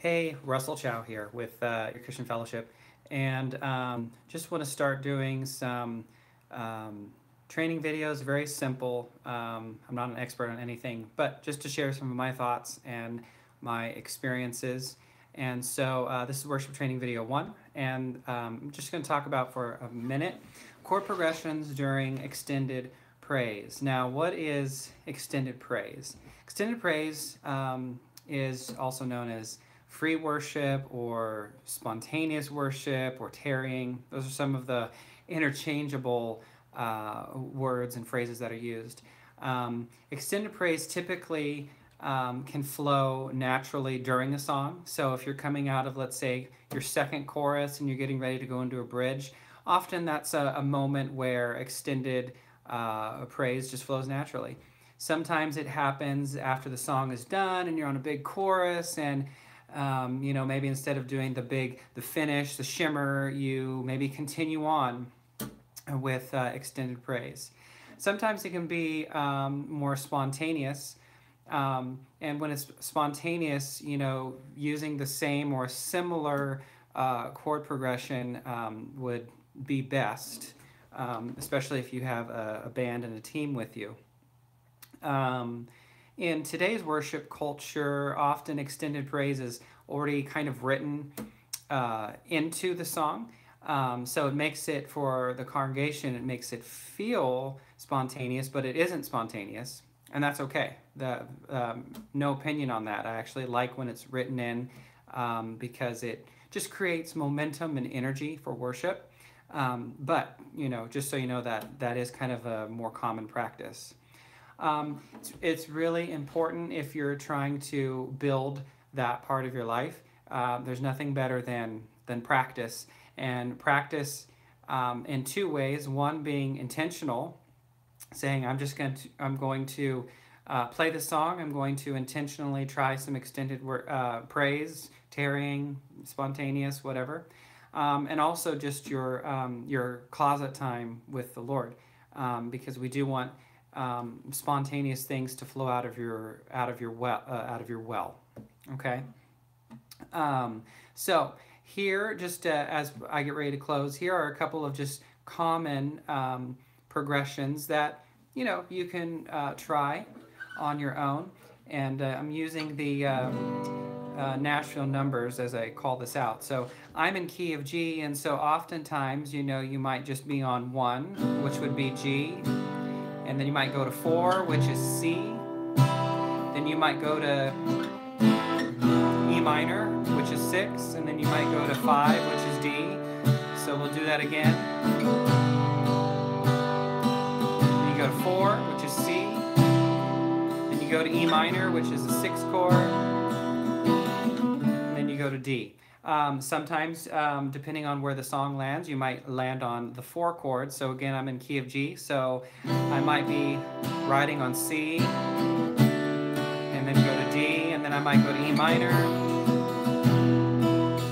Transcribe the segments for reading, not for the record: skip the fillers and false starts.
Hey, Russell Chow here with your Christian Fellowship, and just want to start doing some um, training videos. Very simple. I'm not an expert on anything, but just to share some of my thoughts and my experiences. And so this is worship training video one, and I'm just going to talk about for a minute chord progressions during extended praise. Now, what is extended praise? Extended praise is also known as free worship or spontaneous worship or tarrying. Those are some of the interchangeable words and phrases that are used. Extended praise typically can flow naturally during a song. So if you're coming out of, let's say, your second chorus and you're getting ready to go into a bridge, often that's a moment where extended praise just flows naturally. Sometimes it happens after the song is done and you're on a big chorus and maybe instead of doing the finish, the shimmer, you maybe continue on with extended praise. Sometimes it can be more spontaneous. And when it's spontaneous, using the same or similar chord progression would be best, especially if you have a band and a team with you. In today's worship culture, often extended praise is already kind of written into the song. So it makes it, for the congregation, it makes it feel spontaneous, but it isn't spontaneous, and that's okay. No opinion on that. I actually like when it's written in because it just creates momentum and energy for worship. But, just so you know, that is kind of a more common practice. It's really important if you're trying to build that part of your life. There's nothing better than practice. And practice in two ways. One being intentional, saying I'm going to play the song. I'm going to intentionally try some extended praise, tarrying, spontaneous, whatever. And also just your closet time with the Lord, because we do want spontaneous things to flow out of your well. Okay. So here, just as I get ready to close, here are a couple of just common progressions that you can try on your own. And I'm using the Nashville numbers as I call this out. So I'm in key of G, and so oftentimes you might just be on 1, which would be G. And then you might go to 4, which is C. Then you might go to E minor, which is 6. And then you might go to 5, which is D. So we'll do that again. Then you go to 4, which is C. Then you go to E minor, which is the 6th chord. And then you go to D. Sometimes, depending on where the song lands, you might land on the 4 chord. So again, I'm in key of G, so I might be riding on C, and then go to D, and then I might go to E minor,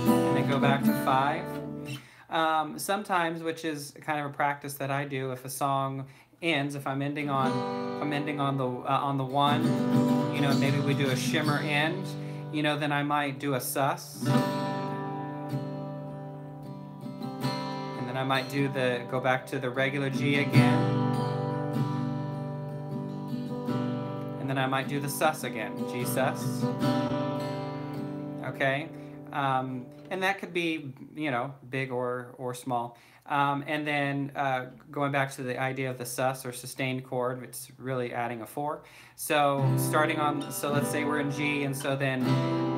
and then go back to 5. Sometimes, which is kind of a practice that I do, if a song ends, if I'm ending on the 1, maybe we do a shimmer end, then I might do a sus. I might go back to the regular G again, and then I might do the sus again, G sus. Okay, and that could be big or small. And then going back to the idea of the sus or sustained chord, it's really adding a 4. So so let's say we're in G, and so then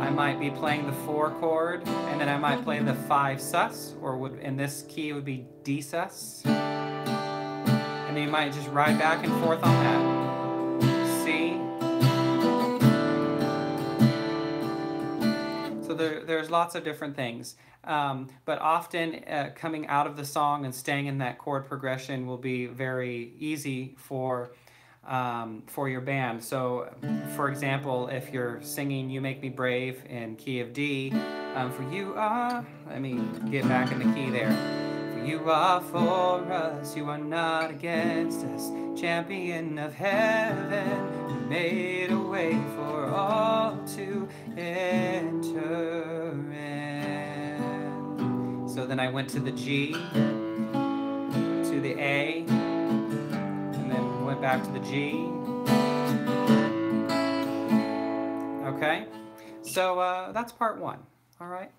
I might be playing the 4 chord, and then I might play the 5 sus, or in this key it would be D sus. And then you might just ride back and forth on that. C. So there's lots of different things. But often coming out of the song and staying in that chord progression will be very easy for your band. So, for example, if you're singing "You Make Me Brave" in key of D, for you are, let me get back in the key there. For you are for us, you are not against us, champion of heaven, who made a way for all to enter. then I went to the G, to the A, and then went back to the G. Okay, so that's part one. All right.